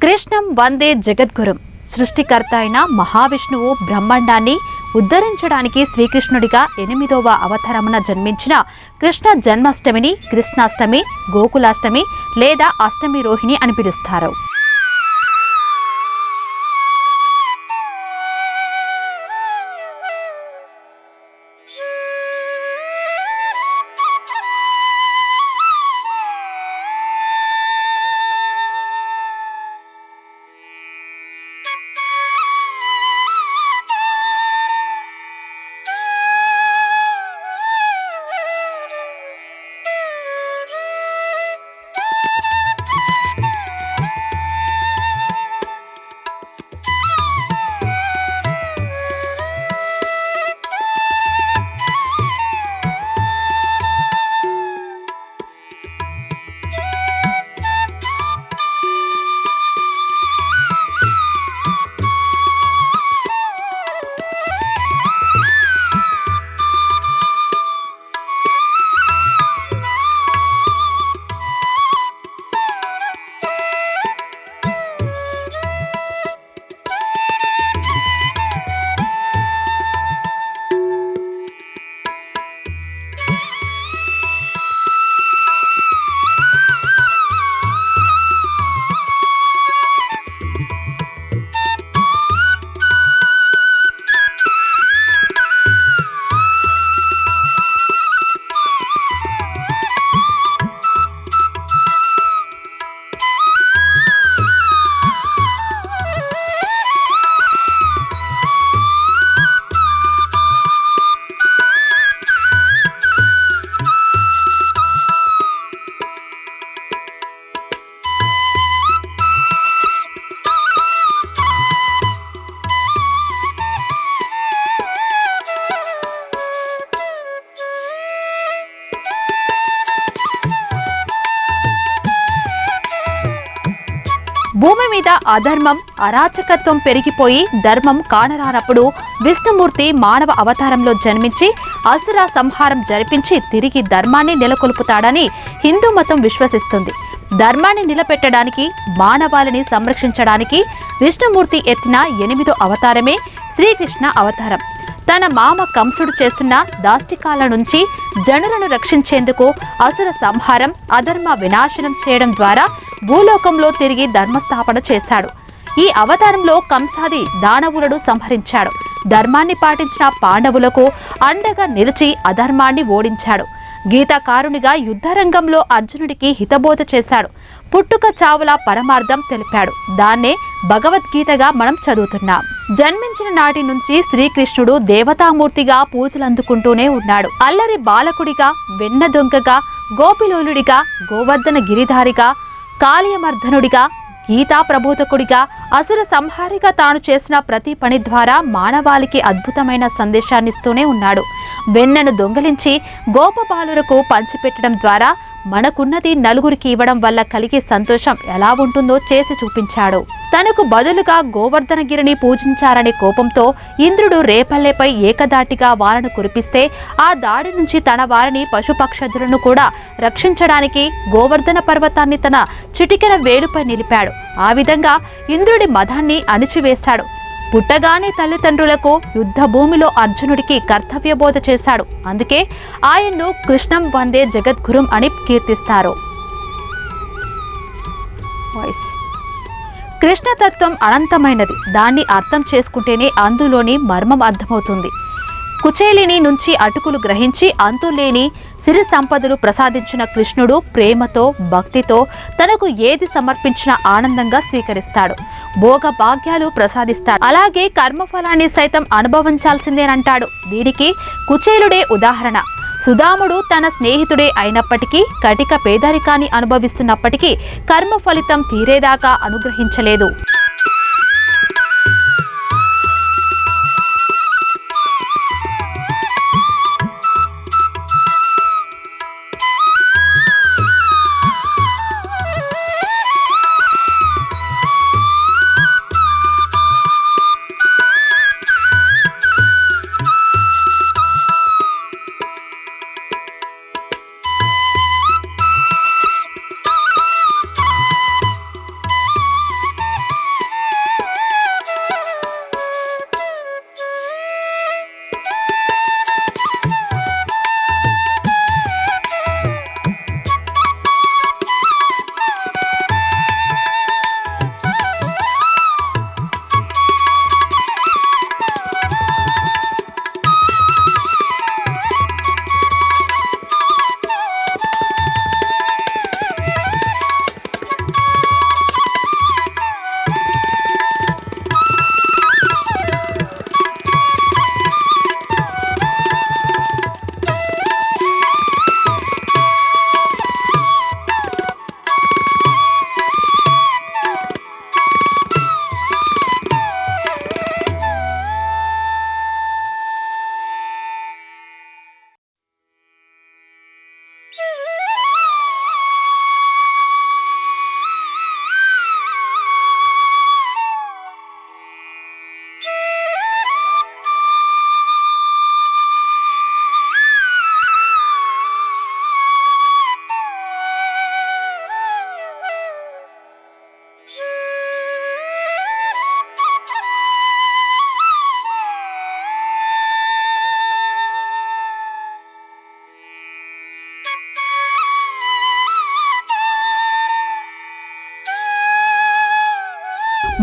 కృష్ణం వందే జగద్గురుం. సృష్టికర్త అయిన మహావిష్ణువు బ్రహ్మాండాన్ని ఉద్ధరించడానికి శ్రీకృష్ణుడిగా 8వ అవతారమున జన్మించిన కృష్ణ జన్మాష్టమిని కృష్ణాష్టమి, గోకులాష్టమి లేదా అష్టమి రోహిణి అని పిలుస్తారు. భూమి మీద అధర్మం, అరాచకత్వం పెరిగిపోయి ధర్మం కానరానప్పుడు విష్ణుమూర్తి మానవ అవతారంలో జన్మించి అసుర సంహారం జరిపించి తిరిగి ధర్మాన్ని నెలకొల్పుతాడని హిందూ మతం విశ్వసిస్తుంది. ధర్మాన్ని నిలబెట్టడానికి, మానవాళిని సంరక్షించడానికి విష్ణుమూర్తి ఎత్తిన 8వ అవతారమే శ్రీకృష్ణ అవతారం. తన మామ కంసుడు చేస్తున్న దాష్టికాల నుంచి జనులను రక్షించేందుకు అసుర సంహారం, అధర్మ వినాశనం చేయడం ద్వారా భూలోకంలో తిరిగి ధర్మస్థాపన చేశాడు. ఈ అవతారంలో కంసాది దానవులను సంహరించాడు. ధర్మాన్ని పాటించిన పాండవులకు అండగా నిలిచి అధర్మాన్ని ఓడించాడు. గీతాకారునిగా యుద్ధరంగంలో అర్జునుడికి హితబోధ చేశాడు. పుట్టుక చావుల పరమార్థం తెలిపాడు. దాన్నే భగవద్గీతగా మనం చదువుతున్నాం. జన్మించిన నాటి నుంచి శ్రీకృష్ణుడు దేవతామూర్తిగా పూజలందుకుంటూనే ఉన్నాడు. అల్లరి బాలకుడిగా, వెన్న దొంగగా, గోపిలోలుడిగా, గోవర్ధన గిరిధారిగా, కాళీయమర్ధనుడిగా, గీతా ప్రబోధకుడిగా, అసుర సంహారిగా తాను చేసిన ప్రతి పని ద్వారా మానవాళికి అద్భుతమైన సందేశాన్నిస్తూనే ఉన్నాడు. వెన్నను దొంగలించి గోపబాలులకు పంచిపెట్టడం ద్వారా మనకున్నది నలుగురికి ఇవ్వడం వల్ల కలిగే సంతోషం ఎలా ఉంటుందో చేసి చూపించాడు. తనకు బదులుగా గోవర్ధనగిరిని పూజించారనే కోపంతో ఇంద్రుడు రేపల్లెపై ఏకదాటిగా వానను కురిపిస్తే ఆ దాడి నుంచి తన వారిని పశుపక్షదులను కూడా రక్షించడానికి గోవర్ధన పర్వతాన్ని తన చిటికెన వేలుపై నిలిపాడు. ఆ విధంగా ఇంద్రుడి మదాన్ని అణిచివేశాడు. పుట్టగానే తల్లిదండ్రులకు యుద్ధ భూమిలో అర్జునుడికి కర్తవ్యబోధ చేశాడు. అందుకే ఆయన్ను కృష్ణం వందే జగద్గురుం అని కీర్తిస్తారు. కృష్ణతత్వం అనంతమైనది. దాన్ని అర్థం చేసుకుంటేనే అందులోని మర్మం అర్థమవుతుంది. కుచేలిని నుంచి అటుకులు గ్రహించి అంతులేని సిరి సంపదలు ప్రసాదించిన కృష్ణుడు ప్రేమతో, భక్తితో తనకు ఏది సమర్పించినా ఆనందంగా స్వీకరిస్తాడు. భోగ భాగ్యాలు ప్రసాదిస్తాడు. అలాగే కర్మఫలాన్ని సైతం అనుభవించాల్సిందేనంటాడు. దీనికి కుచేలుడే ఉదాహరణ. సుదాముడు తన స్నేహితుడే అయినప్పటికీ, కటిక పేదరికాన్ని అనుభవిస్తున్నప్పటికీ కర్మ ఫలితం తీరేదాకా అనుగ్రహించలేదు.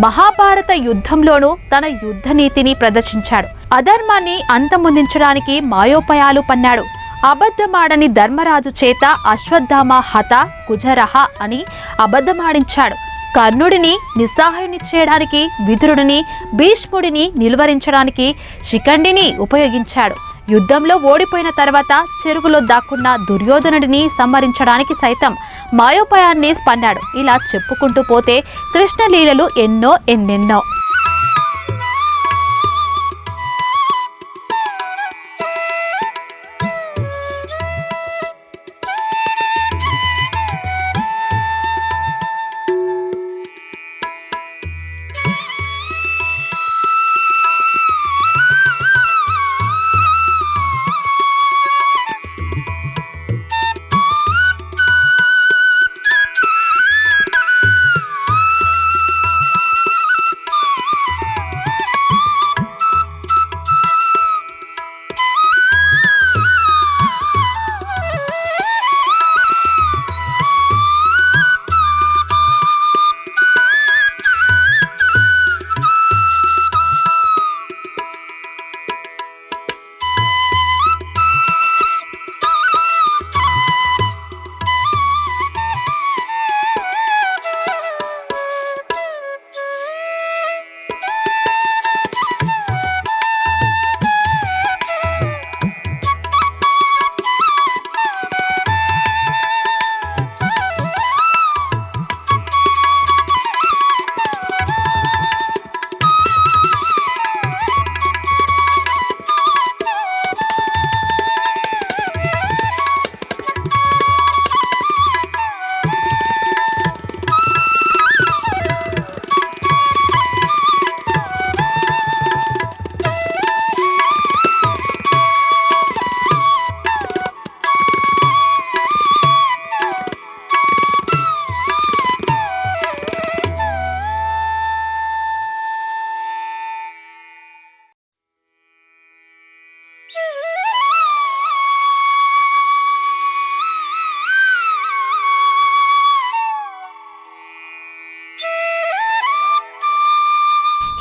మహాభారత యుద్ధంలోనూ తన యుద్ధ నీతిని ప్రదర్శించాడు. అధర్మాన్ని అంతమొందించడానికి మాయోపాయాలు పన్నాడు. అబద్ధమాడని ధర్మరాజు చేత అశ్వత్థామ హత కుజరహ అని అబద్ధమాడించాడు. కర్ణుడిని నిస్సహాయుని చేయడానికి, విదురుడిని భీష్ముడిని నిలువరించడానికి శిఖండిని ఉపయోగించాడు. యుద్ధంలో ఓడిపోయిన తర్వాత చెరువులో దాక్కున్న దుర్యోధనుడిని సంహరించడానికి సైతం మాయోపాయాన్ని పన్నాడు. ఇలా చెప్పుకుంటూ పోతే కృష్ణలీలలు ఎన్నెన్నో.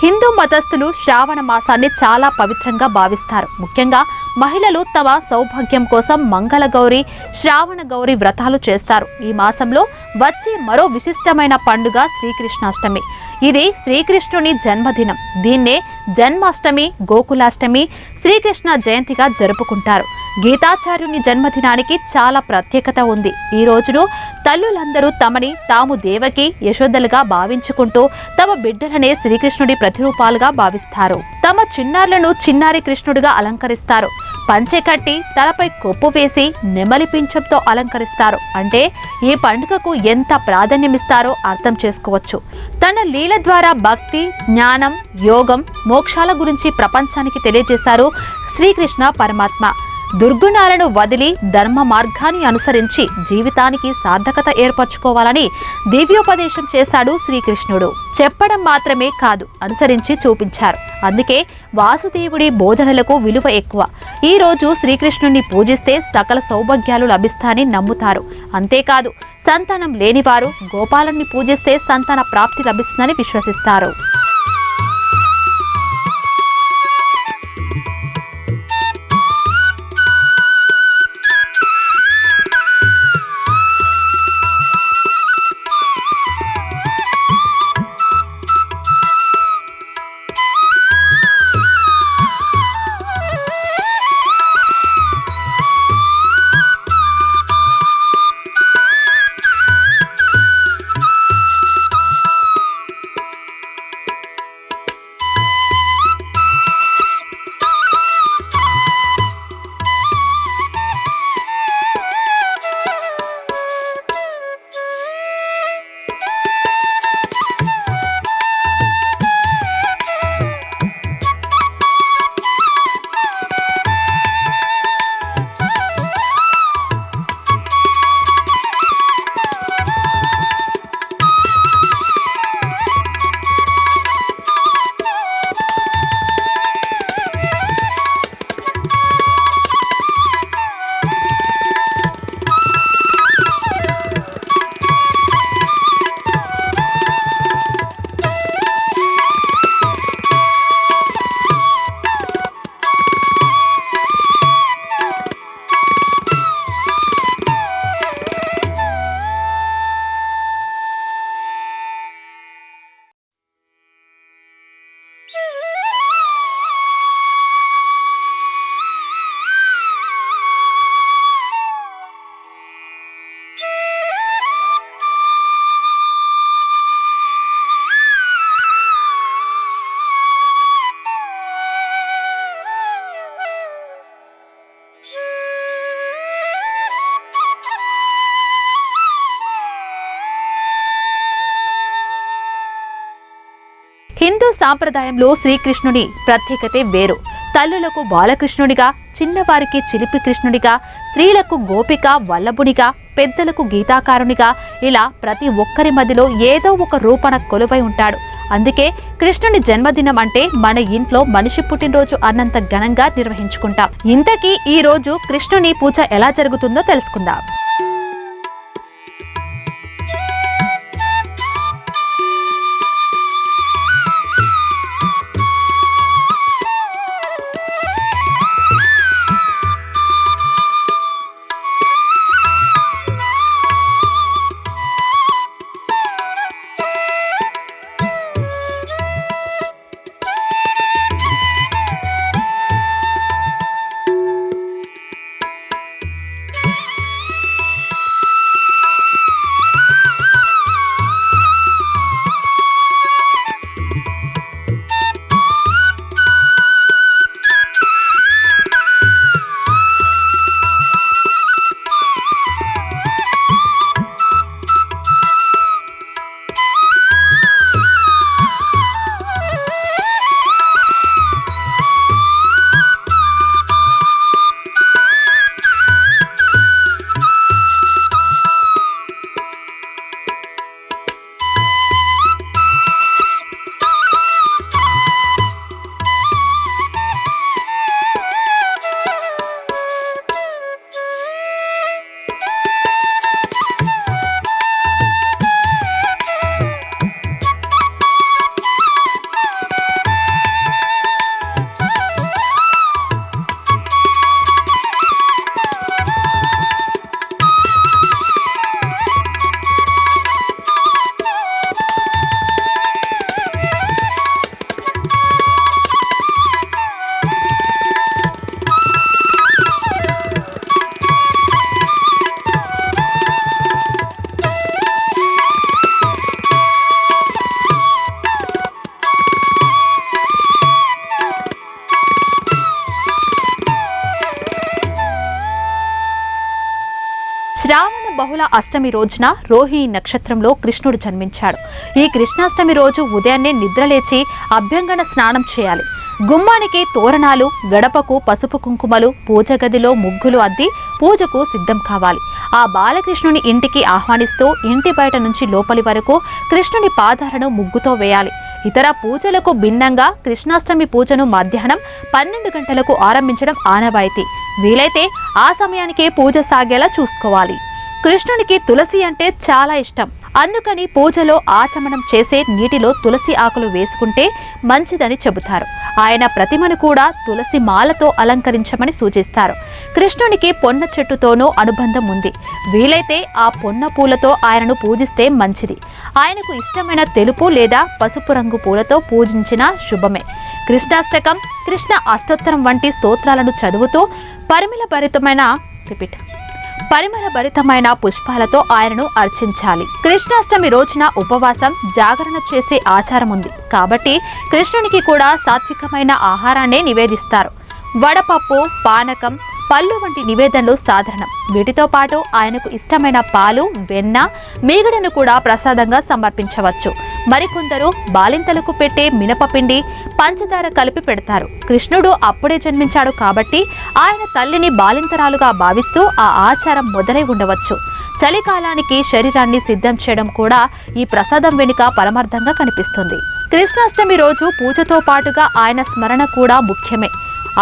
హిందూ మతస్థులు శ్రావణ మాసాన్ని చాలా పవిత్రంగా భావిస్తారు. ముఖ్యంగా మహిళలు తమ సౌభాగ్యం కోసం మంగళగౌరి, శ్రావణ గౌరి వ్రతాలు చేస్తారు. ఈ మాసంలో వచ్చే మరో విశిష్టమైన పండుగ శ్రీకృష్ణాష్టమి. ఇది శ్రీకృష్ణుని జన్మదినం. దీన్నే జన్మాష్టమి, గోకులాష్టమి, శ్రీకృష్ణ జయంతిగా జరుపుకుంటారు. గీతాచార్యుని జన్మదినానికి చాలా ప్రత్యేకత ఉంది. ఈ రోజును తల్లులందరూ తమని తాము దేవకి, యశోదలుగా భావించుకుంటూ తమ బిడ్డలనే శ్రీకృష్ణుడి ప్రతిరూపాలుగా భావిస్తారు. తమ చిన్నారులను చిన్నారి కృష్ణుడిగా అలంకరిస్తారు. పంచె కట్టి తలపై కొప్పు వేసి నెమలి పింఛంతో అలంకరిస్తారు. అంటే ఈ పండుగకు ఎంత ప్రాధాన్యమిస్తారో అర్థం చేసుకోవచ్చు. తన లీల ద్వారా భక్తి, జ్ఞానం, యోగం, మోక్షాల గురించి ప్రపంచానికి తెలియజేశారు శ్రీకృష్ణ పరమాత్మ. దుర్గుణాలను వదిలి ధర్మ మార్గాన్ని అనుసరించి జీవితానికి సార్థకత ఏర్పరచుకోవాలని దివ్యోపదేశం చేశాడు శ్రీకృష్ణుడు. చెప్పడం మాత్రమే కాదు, అనుసరించి చూపించారు. అందుకే వాసుదేవుడి బోధనలకు విలువ ఎక్కువ. ఈ రోజు శ్రీకృష్ణుడిని పూజిస్తే సకల సౌభాగ్యాలు లభిస్తాయని నమ్ముతారు. అంతేకాదు, సంతానం లేనివారు గోపాలుని పూజిస్తే సంతాన ప్రాప్తి లభిస్తుందని విశ్వసిస్తారు. హిందూ సాంప్రదాయంలో శ్రీకృష్ణుని ప్రత్యేకతే వేరు. తల్లులకు బాలకృష్ణుడిగా, చిన్నవారికి చిలిపి కృష్ణుడిగా, స్త్రీలకు గోపిక వల్లభునిగా, పెద్దలకు గీతాకారునిగా, ఇలా ప్రతి ఒక్కరి మధ్యలో ఏదో ఒక రూపణ కొలువై ఉంటాడు. అందుకే కృష్ణుని జన్మదినం అంటే మన ఇంట్లో మనిషి పుట్టినరోజు అన్నంత ఘనంగా నిర్వహించుకుంటాం. ఇంతకీ ఈ రోజు కృష్ణుని పూజ ఎలా జరుగుతుందో తెలుసుకుందాం. శ్రావణ బహుళ అష్టమి రోజున రోహిణి నక్షత్రంలో కృష్ణుడు జన్మించాడు. ఈ కృష్ణాష్టమి రోజు ఉదయాన్నే నిద్రలేచి అభ్యంగన స్నానం చేయాలి. గుమ్మానికి తోరణాలు, గడపకు పసుపు కుంకుమలు, పూజ గదిలో ముగ్గులు అద్ది పూజకు సిద్ధం కావాలి. ఆ బాలకృష్ణుని ఇంటికి ఆహ్వానిస్తూ ఇంటి బయట నుంచి లోపలి వరకు కృష్ణుని పాదాలను ముగ్గుతో వేయాలి. ఇతర పూజలకు భిన్నంగా కృష్ణాష్టమి పూజను మధ్యాహ్నం 12 గంటలకు ఆరంభించడం ఆనవాయితీ. వీలైతే ఆ సమయానికే పూజ సాగేలా చూసుకోవాలి. కృష్ణునికి తులసి అంటే చాలా ఇష్టం. అందుకని పూజలో ఆచమనం చేసే నీటిలో తులసి ఆకులు వేసుకుంటే మంచిదని చెబుతారు. ఆయన ప్రతిమను కూడా తులసి మాలతో అలంకరించమని సూచిస్తారు. కృష్ణునికి పొన్న చెట్టుతోనూ అనుబంధం ఉంది. వీలైతే ఆ పొన్న పూలతో ఆయనను పూజిస్తే మంచిది. ఆయనకు ఇష్టమైన తెలుపు లేదా పసుపు రంగు పూలతో పూజించిన శుభమే. కృష్ణాష్టకం, కృష్ణ అష్టోత్తరం వంటి స్తోత్రాలను చదువుతూ పరిమళభరితమైన పుష్పాలతో ఆయనను అర్చించాలి. కృష్ణాష్టమి రోజున ఉపవాసం, జాగరణ చేసే ఆచారం ఉంది. కాబట్టి కృష్ణునికి కూడా సాత్వికమైన ఆహారాన్నే నివేదిస్తారు. వడపప్పు, పానకం, పళ్ళు వంటి నివేదనలు సాధారణం. వీటితో పాటు ఆయనకు ఇష్టమైన పాలు, వెన్న, మీగడను కూడా ప్రసాదంగా సమర్పించవచ్చు. మరికొందరు బాలింతలకు పెట్టే మినపపిండి, పంచదార కలిపి పెడతారు. కృష్ణుడు అప్పుడే జన్మించాడు కాబట్టి ఆయన తల్లిని బాలింతరాలుగా భావిస్తూ ఆ ఆచారం మొదలై ఉండవచ్చు. చలికాలానికి శరీరాన్ని సిద్ధం చేయడం కూడా ఈ ప్రసాదం వెనుక పరమార్థంగా కనిపిస్తుంది. కృష్ణాష్టమి రోజు పూజతో పాటుగా ఆయన స్మరణ కూడా ముఖ్యమే.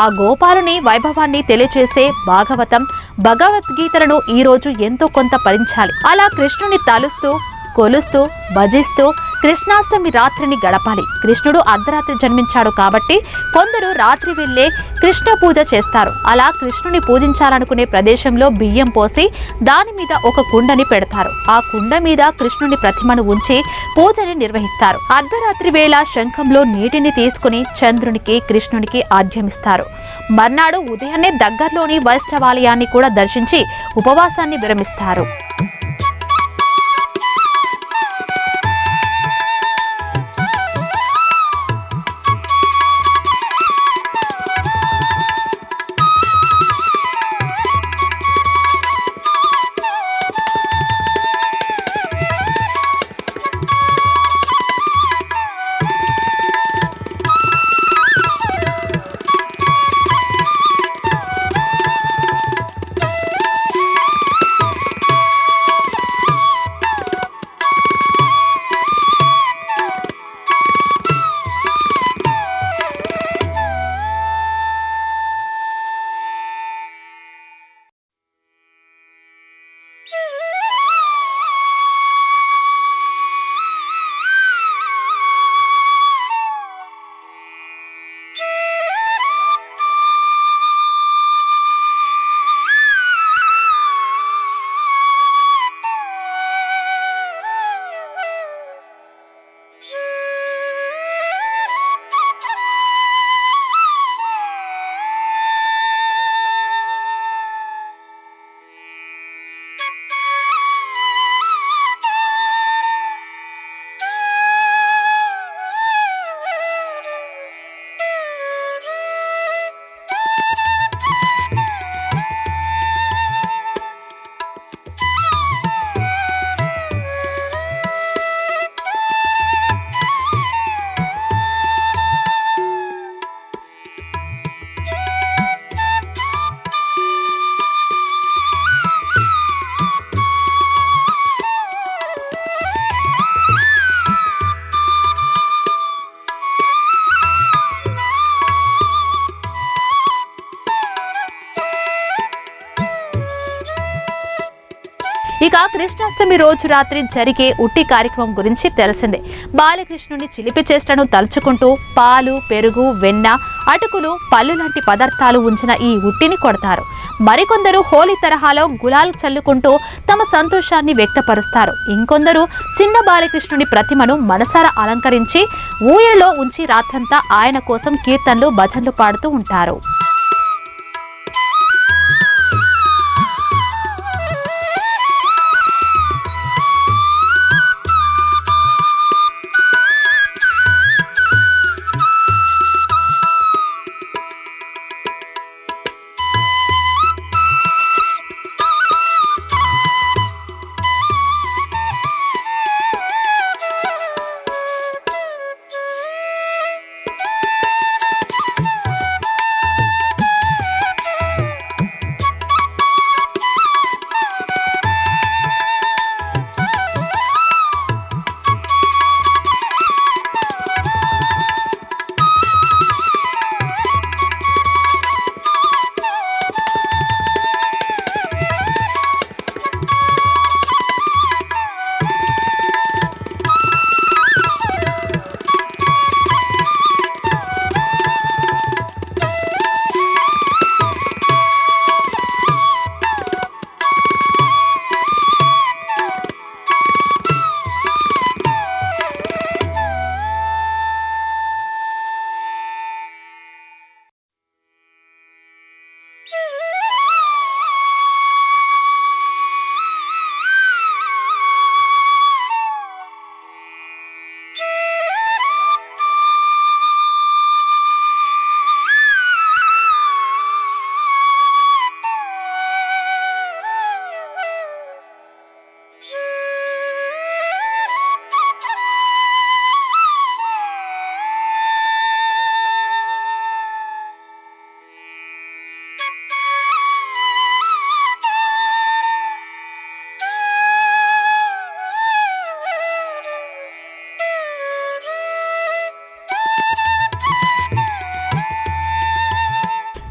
ఆ గోపాలుని వైభవాన్ని తెలియచేసే భాగవతం, భగవద్గీతలను ఈ రోజు ఎంతో కొంత పఠించాలి. అలా కృష్ణుని తలుస్తూ, కొలుస్తూ, భజిస్తూ కృష్ణాష్టమి రాత్రిని గడపాలి. కృష్ణుడు అర్ధరాత్రి జన్మించాడు కాబట్టి కొందరు రాత్రి వెళ్లే కృష్ణ పూజ చేస్తారు. అలా కృష్ణుని పూజించాలనుకునే ప్రదేశంలో బియ్యం పోసి దాని మీద ఒక కుండని పెడతారు. ఆ కుండ మీద కృష్ణుని ప్రతిమను ఉంచి పూజని నిర్వహిస్తారు. అర్ధరాత్రి వేళ శంఖంలో నీటిని తీసుకుని చంద్రునికి, కృష్ణునికి ఆర్ఘ్యమిస్తారు. మర్నాడు ఉదయాన్నే దగ్గరలోని వైష్ణవాలయాన్ని కూడా దర్శించి ఉపవాసాన్ని విరమిస్తారు. ఇక కృష్ణాష్టమి రోజు రాత్రి జరిగే ఉట్టి కార్యక్రమం గురించి తెలిసిందే. బాలకృష్ణుని చిలిపి చేష్టను తలుచుకుంటూ పాలు, పెరుగు, వెన్న, అటుకులు, పళ్ళు లాంటి పదార్థాలు ఉంచిన ఈ ఉట్టిని కొడతారు. మరికొందరు హోలీ తరహాలో గులాల్ చల్లుకుంటూ తమ సంతోషాన్ని వ్యక్తపరుస్తారు. ఇంకొందరు చిన్న బాలకృష్ణుని ప్రతిమను మనసారా అలంకరించి ఊయలలో ఉంచి రాత్రంతా ఆయన కోసం కీర్తనలు, భజనలు పాడుతూ ఉంటారు.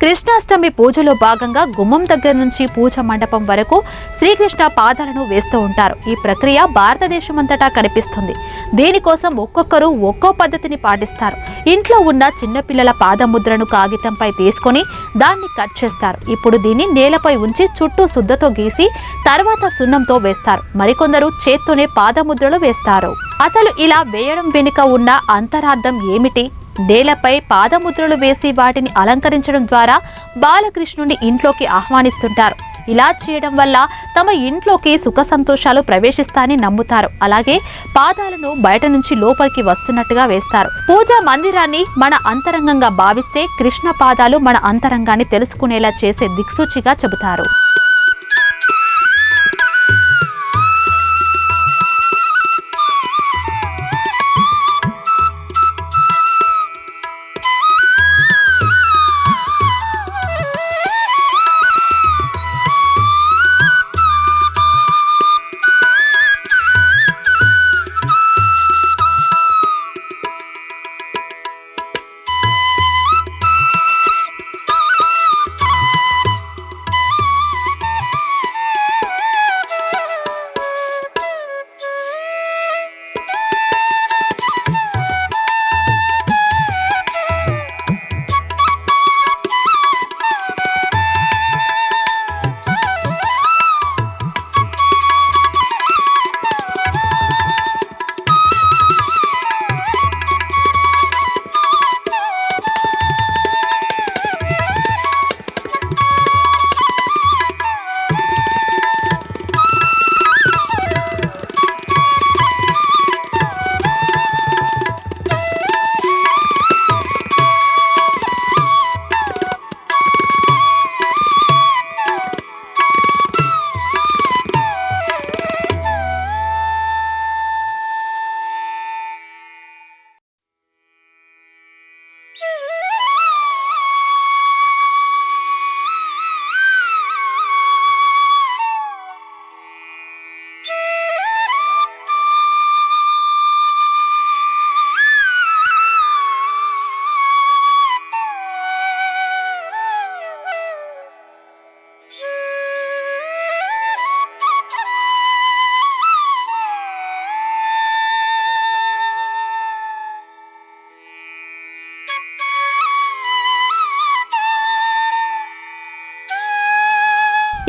కృష్ణాష్టమి పూజలో భాగంగా గుమ్మం దగ్గర నుంచి పూజ మండపం వరకు శ్రీకృష్ణ పాదాలను వేస్తూ ఉంటారు. ఈ ప్రక్రియ భారతదేశమంతటా కనిపిస్తుంది. దీనికోసం ఒక్కొక్కరు ఒక్కో పద్ధతిని పాటిస్తారు. ఇంట్లో ఉన్న చిన్నపిల్లల పాదముద్రను కాగితంపై తీసుకొని దాన్ని కట్ చేస్తారు. ఇప్పుడు దీన్ని నేలపై ఉంచి చుట్టూ శుద్ధతో గీసి తర్వాత సున్నంతో వేస్తారు. మరికొందరు చేత్తోనే పాదముద్రలు వేస్తారు. అసలు ఇలా వేయడం వెనుక ఉన్న అంతరార్థం ఏమిటి? నేలపై పాదముద్రలు వేసి వాటిని అలంకరించడం ద్వారా బాలకృష్ణుని ఇంట్లోకి ఆహ్వానిస్తుంటారు. ఇలా చేయడం వల్ల తమ ఇంట్లోకి సుఖ సంతోషాలు ప్రవేశిస్తాయని నమ్ముతారు. అలాగే పాదాలను బయట నుంచి లోపలికి వస్తున్నట్టుగా వేస్తారు. పూజా మందిరాన్ని మన అంతరంగంగా భావిస్తే కృష్ణ పాదాలు మన అంతరంగాన్ని తెలుసుకునేలా చేసే దిక్సూచిగా చెబుతారు.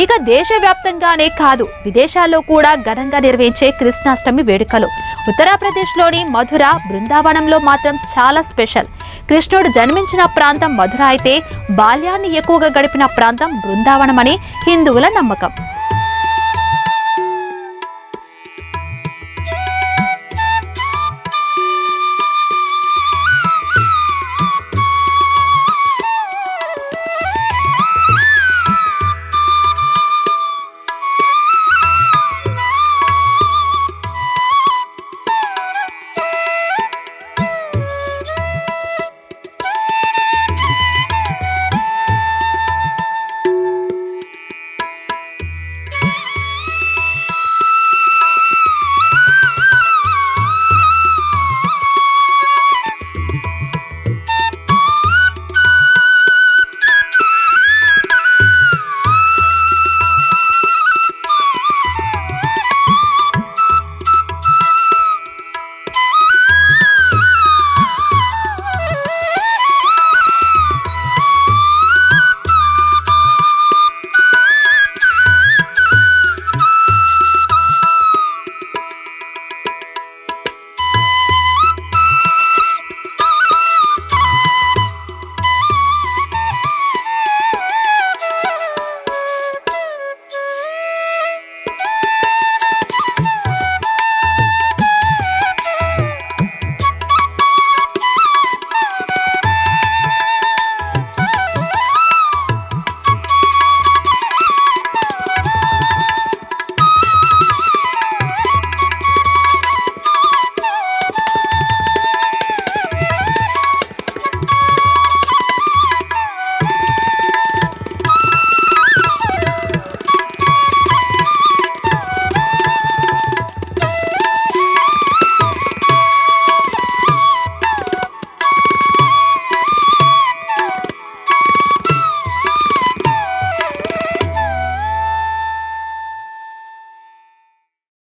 ఇక దేశవ్యాప్తంగానే కాదు, విదేశాల్లో కూడా ఘనంగా నిర్వహించే కృష్ణాష్టమి వేడుకలు. ఉత్తరప్రదేశ్లోని మధుర, బృందావనంలో మాత్రం చాలా స్పెషల్. కృష్ణుడు జన్మించిన ప్రాంతం మధుర అయితే బాల్యాన్ని ఎక్కువగా గడిపిన ప్రాంతం బృందావనం అని హిందువుల నమ్మకం.